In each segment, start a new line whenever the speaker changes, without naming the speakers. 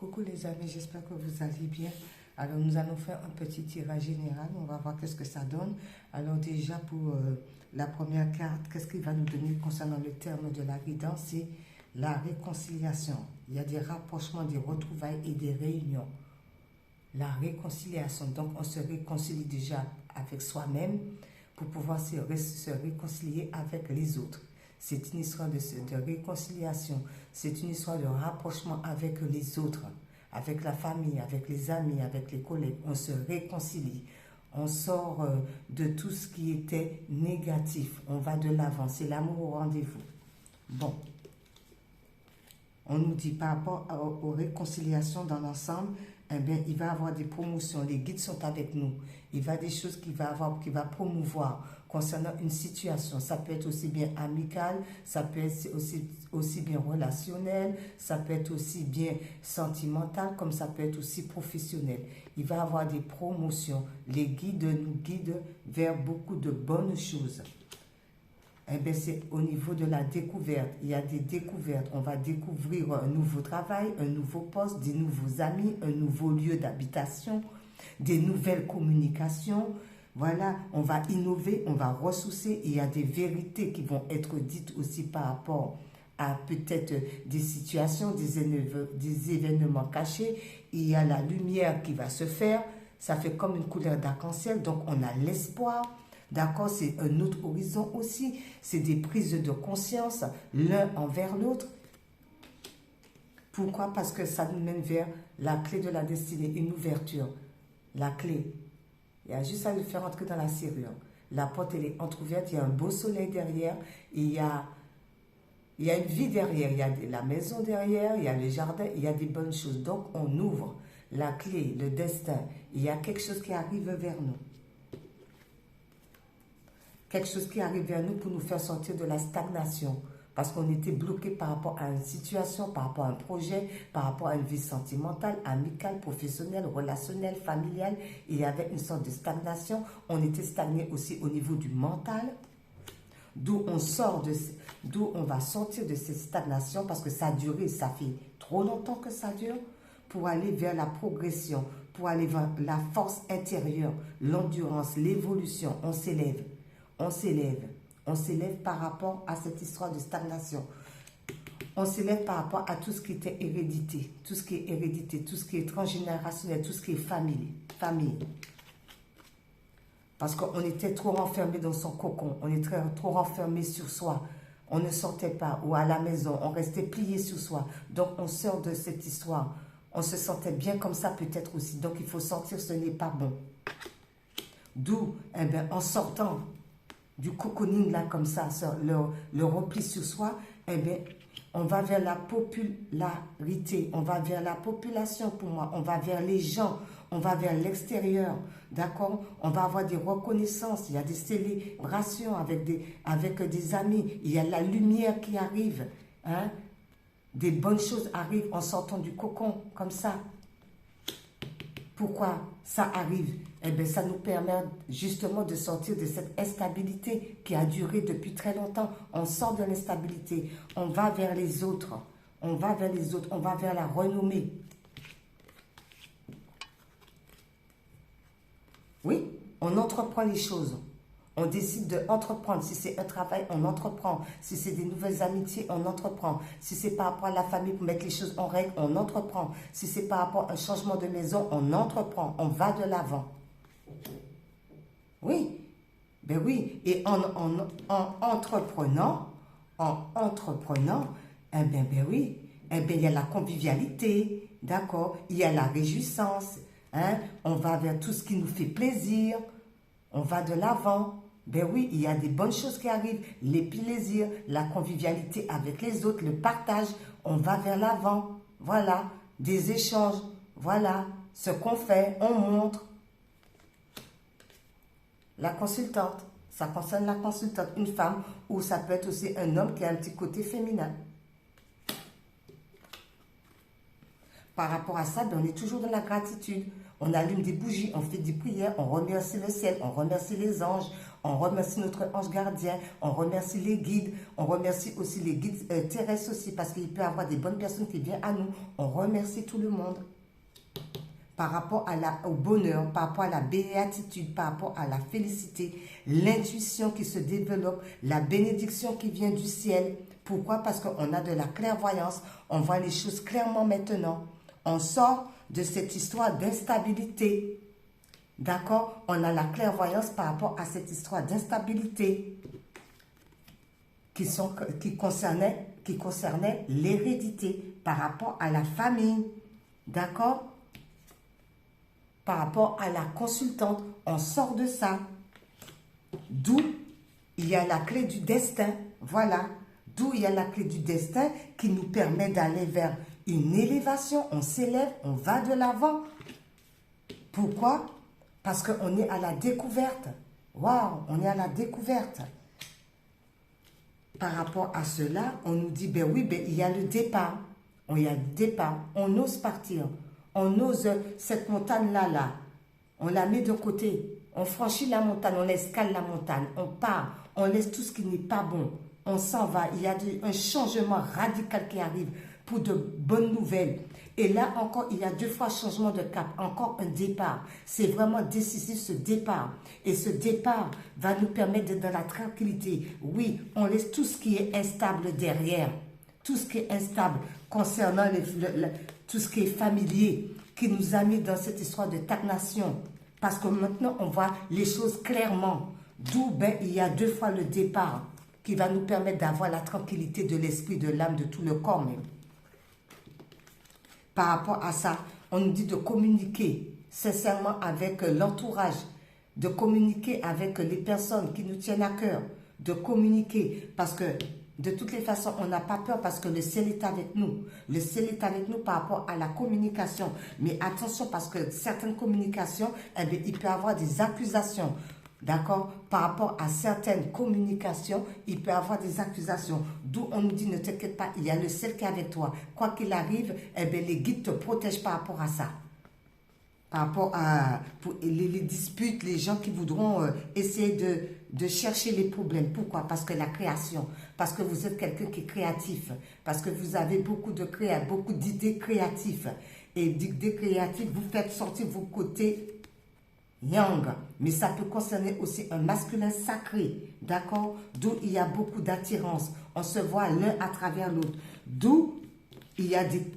Coucou les amis, j'espère que vous allez bien. Alors nous allons faire un petit tirage général, on va voir qu'est-ce que ça donne. Alors déjà pour la première carte, qu'est-ce qu'il va nous donner concernant le terme de la guidance, c'est la réconciliation. Il y a des rapprochements, des retrouvailles et des réunions. La réconciliation, donc on se réconcilie déjà avec soi-même pour pouvoir se réconcilier avec les autres. C'est une histoire de réconciliation, c'est une histoire de rapprochement avec les autres, avec la famille, avec les amis, avec les collègues. On se réconcilie, on sort de tout ce qui était négatif, on va de l'avant, c'est l'amour au rendez-vous. Bon, on nous dit par rapport aux réconciliations dans l'ensemble, eh bien, il va y avoir des promotions, les guides sont avec nous. Il va y avoir des choses qu'il va promouvoir concernant une situation. Ça peut être aussi bien amical, ça peut être aussi bien relationnel, ça peut être aussi bien sentimental, comme ça peut être aussi professionnel. Il va y avoir des promotions. Les guides nous guident vers beaucoup de bonnes choses. Eh bien, c'est au niveau de la découverte. Il y a des découvertes. On va découvrir un nouveau travail, un nouveau poste, des nouveaux amis, un nouveau lieu d'habitation, des nouvelles communications. Voilà, on va innover, on va ressourcer. Il y a des vérités qui vont être dites aussi par rapport à peut-être des situations, des événements cachés. Il y a la lumière qui va se faire. Ça fait comme une couleur d'arc-en-ciel, donc on a l'espoir. D'accord, c'est un autre horizon aussi. C'est des prises de conscience l'un envers l'autre. Pourquoi? Parce que ça nous mène vers la clé de la destinée, une ouverture. La clé. Il y a juste à le faire entrer dans la serrure. La porte, elle est entrouverte, il y a un beau soleil derrière. Il y a une vie derrière, il y a la maison derrière, il y a le jardin, il y a des bonnes choses. Donc, on ouvre la clé, le destin. Il y a quelque chose qui arrive vers nous. Quelque chose qui arrive vers nous pour nous faire sortir de la stagnation. Parce qu'on était bloqué par rapport à une situation, par rapport à un projet, par rapport à une vie sentimentale, amicale, professionnelle, relationnelle, familiale. Il y avait une sorte de stagnation. On était stagné aussi au niveau du mental. D'où on va sortir de cette stagnation parce que ça a duré, ça fait trop longtemps que ça dure, pour aller vers la progression, pour aller vers la force intérieure, l'endurance, l'évolution. On s'élève. On s'élève. On s'élève par rapport à cette histoire de stagnation. On s'élève par rapport à tout ce qui était hérédité, tout ce qui est hérédité, tout ce qui est transgénérationnel, tout ce qui est famille. Parce qu'on était trop renfermé dans son cocon, on était trop renfermé sur soi. On ne sortait pas, ou à la maison, on restait plié sur soi. Donc on sort de cette histoire. On se sentait bien comme ça peut-être aussi. Donc il faut sortir, ce n'est pas bon. D'où, eh bien, en sortant du cocooning là comme ça, le repli sur soi, eh bien, on va vers la popularité, on va vers la population pour moi, on va vers les gens, on va vers l'extérieur, d'accord? On va avoir des reconnaissances, il y a des célébrations avec des amis, il y a la lumière qui arrive, hein? Des bonnes choses arrivent en sortant du cocon, comme ça. Pourquoi ça arrive? Eh bien, ça nous permet justement de sortir de cette instabilité qui a duré depuis très longtemps. On sort de l'instabilité. On va vers les autres. On va vers les autres. On va vers la renommée. Oui, on entreprend les choses. On décide d'entreprendre. Si c'est un travail, on entreprend. Si c'est des nouvelles amitiés, on entreprend. Si c'est par rapport à la famille pour mettre les choses en règle, on entreprend. Si c'est par rapport à un changement de maison, on entreprend. On va de l'avant. Oui, ben oui. Et en entreprenant, eh bien, ben oui, eh bien, il y a la convivialité, d'accord? Il y a la réjouissance, hein? On va vers tout ce qui nous fait plaisir. On va de l'avant. Ben oui, il y a des bonnes choses qui arrivent. Les plaisirs, la convivialité avec les autres, le partage. On va vers l'avant. Voilà. Des échanges. Voilà. Ce qu'on fait, on montre. La consultante. Ça concerne la consultante. Une femme ou ça peut être aussi un homme qui a un petit côté féminin. Par rapport à ça, ben on est toujours dans la gratitude. On allume des bougies, on fait des prières, on remercie le ciel, on remercie les anges, On remercie notre ange gardien, on remercie les guides, on remercie aussi les guides terrestres aussi, parce qu'il peut y avoir des bonnes personnes qui viennent à nous. On remercie tout le monde. Par rapport au bonheur, par rapport à la béatitude, par rapport à la félicité, l'intuition qui se développe, la bénédiction qui vient du ciel. Pourquoi? Parce qu'on a de la clairvoyance, on voit les choses clairement maintenant. On sort de cette histoire d'instabilité. D'accord? On a la clairvoyance par rapport à cette histoire d'instabilité qui concernait l'hérédité par rapport à la famille. D'accord? Par rapport à la consultante, on sort de ça. D'où il y a la clé du destin. Voilà. D'où il y a la clé du destin qui nous permet d'aller vers une élévation. On s'élève, on va de l'avant. Pourquoi? Parce qu'on est à la découverte. Waouh, on est à la découverte. Par rapport à cela, on nous dit, ben oui, ben il y a le départ. Il y a le départ. On ose partir. On ose cette montagne-là. On la met de côté. On franchit la montagne, on escale la montagne. On part, on laisse tout ce qui n'est pas bon. On s'en va. Il y a un changement radical qui arrive pour de bonnes nouvelles. Et là encore, il y a 2 fois changement de cap. Encore un départ. C'est vraiment décisif ce départ. Et ce départ va nous permettre d'être dans la tranquillité. Oui, on laisse tout ce qui est instable derrière. Tout ce qui est instable concernant tout ce qui est familier, qui nous a mis dans cette histoire de stagnation. Parce que maintenant, on voit les choses clairement. D'où il y a 2 fois le départ qui va nous permettre d'avoir la tranquillité de l'esprit, de l'âme, de tout le corps même. Par rapport à ça, on nous dit de communiquer sincèrement avec l'entourage, de communiquer avec les personnes qui nous tiennent à cœur, de communiquer parce que de toutes les façons, on n'a pas peur parce que le ciel est avec nous. Le ciel est avec nous par rapport à la communication. Mais attention parce que certaines communications, il peut y avoir des accusations. D'accord? Par rapport à certaines communications, il peut y avoir des accusations. D'où on nous dit, ne t'inquiète pas, il y a le ciel qui est avec toi. Quoi qu'il arrive, les guides te protègent par rapport à ça. Par rapport à les disputes, les gens qui voudront essayer de chercher les problèmes. Pourquoi? Parce que la création, parce que vous êtes quelqu'un qui est créatif, parce que vous avez beaucoup d'idées créatives. Et d'idées créatives, vous faites sortir vos côtés yang. Mais ça peut concerner aussi un masculin sacré, d'accord? D'où il y a beaucoup d'attirance. On se voit l'un à travers l'autre. D'où il y a des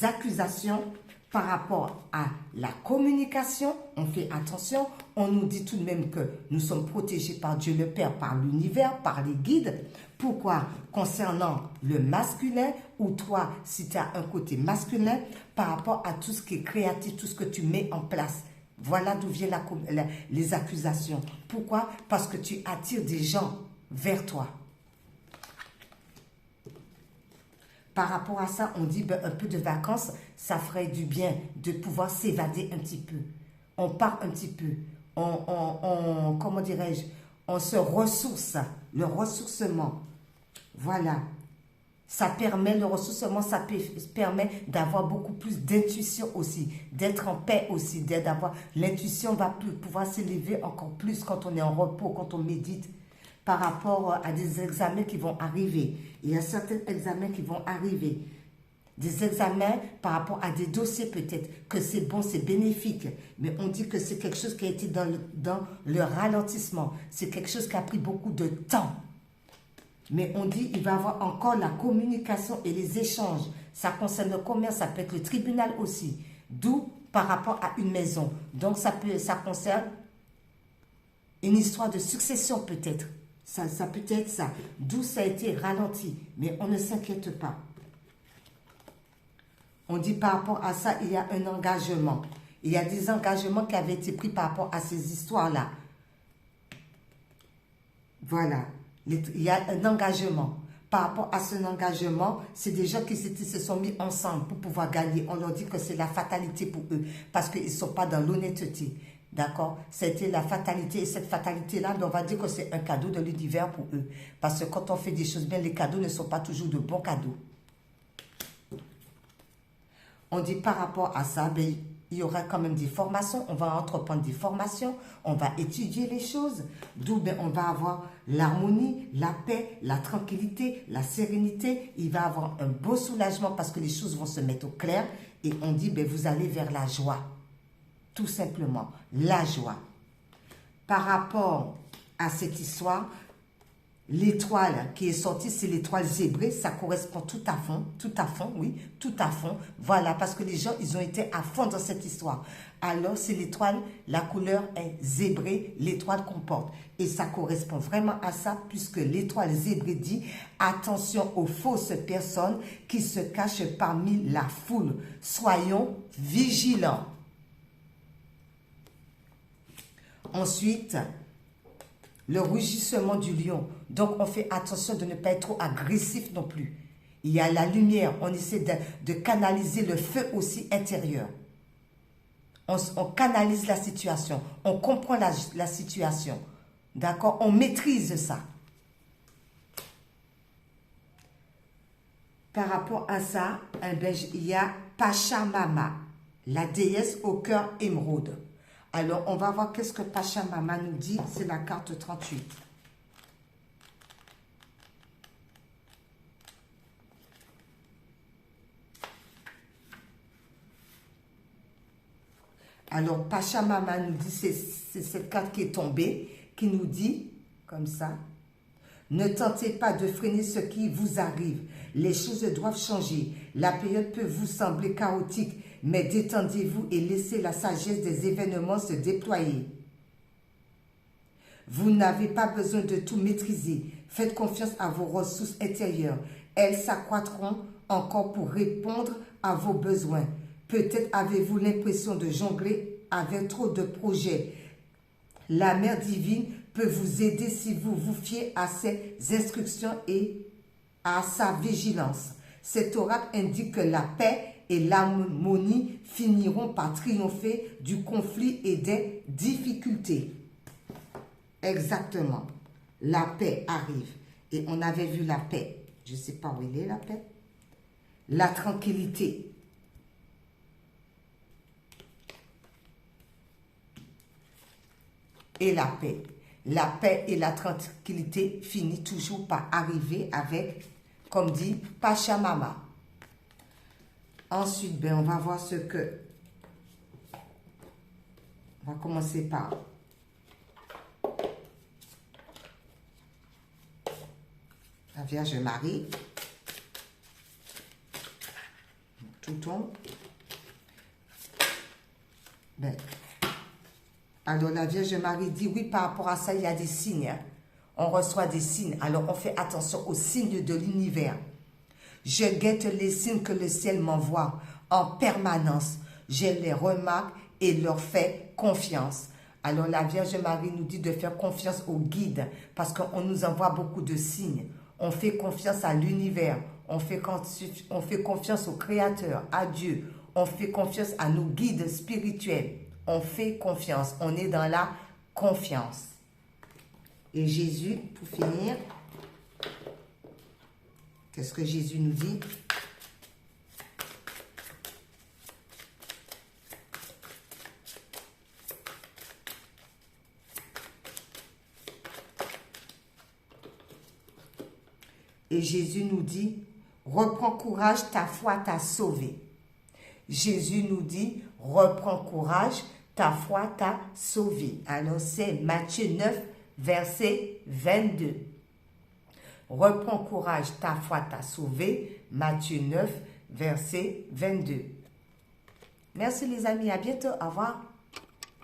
accusations. Par rapport à la communication, on fait attention, on nous dit tout de même que nous sommes protégés par Dieu le Père, par l'univers, par les guides. Pourquoi? Concernant le masculin, ou toi, si tu as un côté masculin, par rapport à tout ce qui est créatif, tout ce que tu mets en place. Voilà d'où viennent les accusations. Pourquoi? Parce que tu attires des gens vers toi. Par rapport à ça, on dit un peu de vacances, ça ferait du bien de pouvoir s'évader un petit peu. On part un petit peu. Comment dirais-je? On se ressource. Le ressourcement. Voilà. Ça permet, le ressourcement, ça permet d'avoir beaucoup plus d'intuition aussi. D'être en paix aussi. D'avoir l'intuition va pouvoir s'élever encore plus quand on est en repos, quand on médite. Par rapport à des examens qui vont arriver. Il y a certains examens qui vont arriver. Des examens par rapport à des dossiers peut-être, que c'est bon, c'est bénéfique. Mais on dit que c'est quelque chose qui a été dans le ralentissement. C'est quelque chose qui a pris beaucoup de temps. Mais on dit qu'il va y avoir encore la communication et les échanges. Ça concerne le commerce, ça peut être le tribunal aussi. D'où par rapport à une maison. Donc ça concerne une histoire de succession peut-être. Ça peut être ça. D'où ça a été ralenti. Mais on ne s'inquiète pas. On dit par rapport à ça, il y a un engagement. Il y a des engagements qui avaient été pris par rapport à ces histoires-là. Voilà. Il y a un engagement. Par rapport à ce engagement, c'est des gens qui se sont mis ensemble pour pouvoir gagner. On leur dit que c'est la fatalité pour eux. Parce qu'ils ne sont pas dans l'honnêteté. D'accord? C'était la fatalité. Et cette fatalité-là, on va dire que c'est un cadeau de l'univers pour eux. Parce que quand on fait des choses bien, les cadeaux ne sont pas toujours de bons cadeaux. On dit par rapport à ça, il il y aura quand même des formations, on va entreprendre des formations, on va étudier les choses, d'où ben, on va avoir l'harmonie, la paix, la tranquillité, la sérénité, il va avoir un beau soulagement parce que les choses vont se mettre au clair et on dit ben, vous allez vers la joie, tout simplement, la joie. Par rapport à cette histoire, l'étoile qui est sortie, c'est l'étoile zébrée, ça correspond tout à fond, oui, tout à fond. Voilà, parce que les gens, ils ont été à fond dans cette histoire. Alors, c'est l'étoile, la couleur est zébrée, l'étoile qu'on porte. Et ça correspond vraiment à ça, puisque l'étoile zébrée dit « Attention aux fausses personnes qui se cachent parmi la foule. Soyons vigilants. » Ensuite, le rugissement du lion. Donc, on fait attention de ne pas être trop agressif non plus. Il y a la lumière. On essaie de canaliser le feu aussi intérieur. On canalise la situation. On comprend la situation. D'accord? On maîtrise ça. Par rapport à ça, eh bien, il y a Pachamama, la déesse au cœur émeraude. Alors, on va voir qu'est-ce que Pachamama nous dit. C'est la carte 38. Alors, Pachamama nous dit, c'est cette carte qui est tombée, qui nous dit, comme ça, ne tentez pas de freiner ce qui vous arrive. Les choses doivent changer. La période peut vous sembler chaotique, mais détendez-vous et laissez la sagesse des événements se déployer. Vous n'avez pas besoin de tout maîtriser. Faites confiance à vos ressources intérieures. Elles s'accroîtront encore pour répondre à vos besoins. Peut-être avez-vous l'impression de jongler avec trop de projets. La Mère divine peut vous aider si vous vous fiez à ses instructions et à sa vigilance. Cet oracle indique que la paix et l'harmonie finiront par triompher du conflit et des difficultés. Exactement. La paix arrive. Et on avait vu la paix. Je ne sais pas où il est, la paix. La tranquillité. Et la paix. La paix et la tranquillité finissent toujours par arriver avec, comme dit Pachamama. Ensuite, ben, on va voir ce que... On va commencer par... la Vierge Marie. Tout tombe. Ben, alors, la Vierge Marie dit, oui, par rapport à ça, il y a des signes. On reçoit des signes. Alors, on fait attention aux signes de l'univers. Je guette les signes que le ciel m'envoie en permanence. Je les remarque et leur fais confiance. Alors, la Vierge Marie nous dit de faire confiance aux guides parce qu'on nous envoie beaucoup de signes. On fait confiance à l'univers. On fait confiance au Créateur, à Dieu. On fait confiance à nos guides spirituels. On fait confiance. On est dans la confiance. Et Jésus, pour finir, qu'est-ce que Jésus nous dit? Et Jésus nous dit, reprends courage, ta foi t'a sauvé. Jésus nous dit, reprends courage, ta foi t'a sauvé. Alors c'est Matthieu 9, verset 22. Reprends courage, ta foi t'a sauvé. Matthieu 9, verset 22. Merci les amis, à bientôt, au revoir.